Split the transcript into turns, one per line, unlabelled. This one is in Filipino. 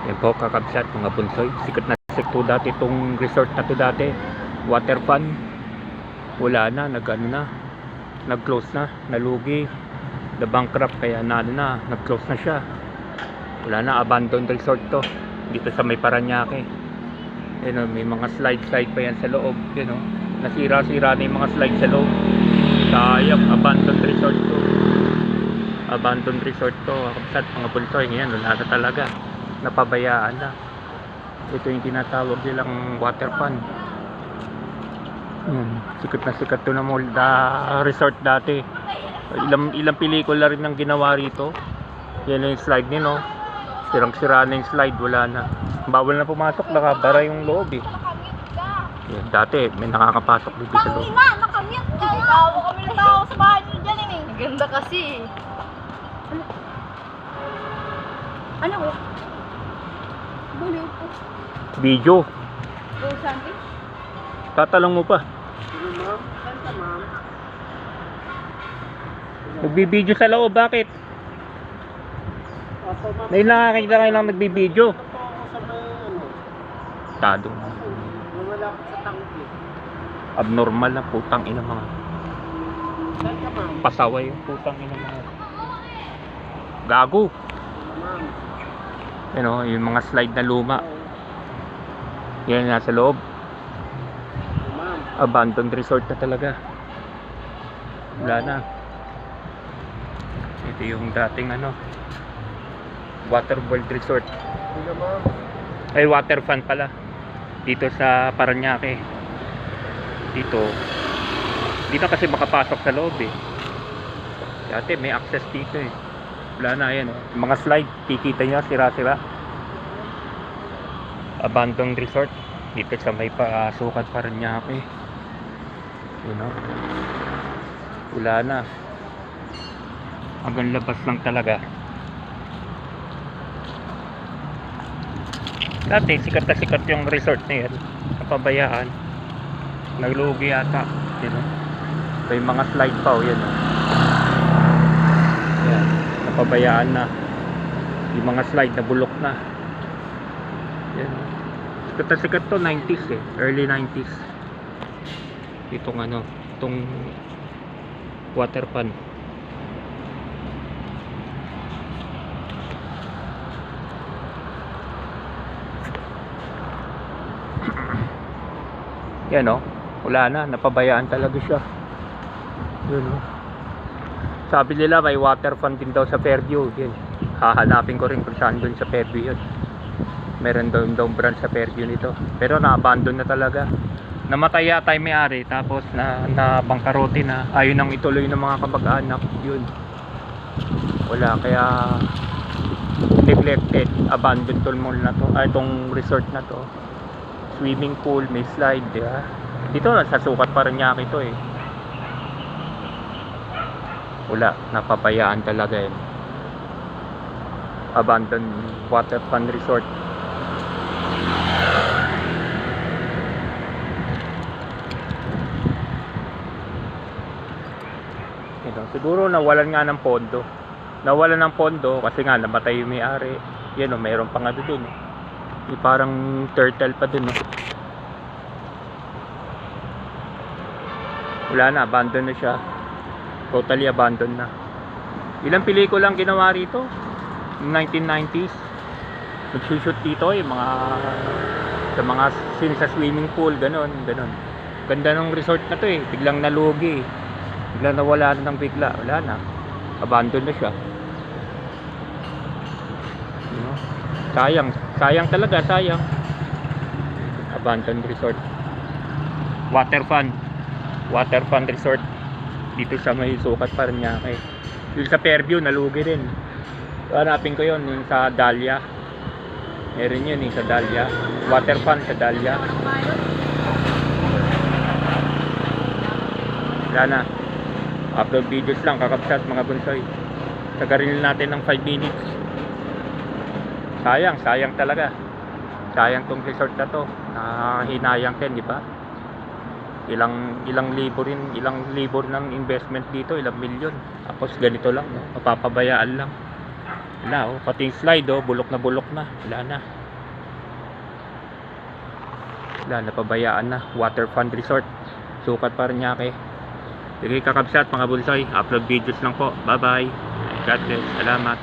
Yan po kakabsat mga bunsoy. Sikat na sikat po dati itong resort na to dati. Water fun. Wala na, nag-close na, nalugi. The bankrupt kaya nag-close na siya. Wala na, abandoned resort to. Dito sa may Paranaque. Yan, may mga slide pa yan sa loob. Yan, nasira-sira na yung mga slide sa loob. Sayang, abandoned resort to. Abandoned resort to. Kakabsat mga bunsoy. Ngayon, wala na talaga. Napabayaan na. Ito yung tinatawag nilang water fun. Sikat na sikat to na resort dati. Ilang pelikula rin ang ginawa rito. Yan yung slide nino. Sirang-sira na yung slide, wala na. Bawal na pumasok, nakabara yung loob eh. Yan, dati may nakakapasok dito sa loob.
Nakamute ka! Ikaw kami na tao sa bahay nyo dyan eh. Ang ganda kasi. Ano ko? Baliw po.
Video.
Go sandwich?
Tatalong mo pa.
Sige ma'am. Santa ma'am.
Nagbibideo sa loob, bakit? May nakakita kayo lang nagbibideo. Tado.
Lumalapit sa tangki.
Abnormal na putang ina mga.
Saan ka ma'am?
Pasaway yung putang ina mga. Gago.
Ma'am.
Yung mga slide na luma. Yan nasa loob.
Ma'am.
Abandoned resort na talaga. Wala na. Ito yung dating Water World Resort.
Sige ma'am.
Ay, water fun pala. Dito sa Paranaque. Dito kasi makapasok sa loob eh. Dati may access dito eh. Wala na, yan yung mga slide, kikita nyo, sira-sira. Abandoned resort dito sa may pasukat Paranaque. Wala na, hanggang labas lang talaga. Dati sikat na sikat yung resort na yan, napabayaan, naglugi yata. May mga slide pa yan. Yan, napabayaan na yung mga slide na bulok na. Yan, sikat na sikat to, 90s eh, early 90s itong water fun. Yan wala na, napabayaan talaga siya. Yun sabi nila may water fun din daw sa Fairview. Yan, hahanapin ko rin kung saan dun sa Fairview yun. Meron daw branch sa Fairview nito, pero na-abandon na talaga. Namatay yata yung may-ari, tapos na bangkarote na, ayaw nang ituloy ng mga kamag-anak. Yun, wala, kaya neglected, abandoned tong mall na to, itong resort na to. Swimming pool, may slide, diba? Dito sa sukat Paranaque ito eh. Wala, napabayaan talaga yun. Abandoned water fun resort. Siguro nawalan nga ng pondo. Nawalan ng pondo kasi nga namatay yung may-ari. Yan mayroon pa nga doon. Yung parang turtle pa dun. Wala na, abandon na siya. Totally abandoned na. Ilang pelikula ang ginawa rito? 1990s. Nagsushoot dito sa mga scene sa swimming pool, ganon. Ganda ng resort na to eh. Biglang nalugi. Biglang nawala na ng bigla. Wala na. Abandon na siya. Sayang talaga, sayang. Abandoned resort. Water fun resort dito sa may sukat Paranaque. Yung sa Fairview nalugi rin. Hanapin ko yun, yung sa Dahlia. Meron yun sa Dahlia. Water fun sa Dahlia. Wala na. Upload videos lang, kakabsat mga bunsoy. Tagarin natin ng 5 minutes. Sayang talaga. Sayang tong resort na to. Hinayang din, di ba? Ilang libo ng investment dito, ilang milyon. Tapos ganito lang, mapapabayaan lang. Wala oh, pati yung slide oh, bulok na wala na. Wala na, pabayaan na. Waterfront Resort, Sukat Parañaque. Sige kakabsat mga bulsoy, upload videos lang po. Bye bye, God bless, salamat.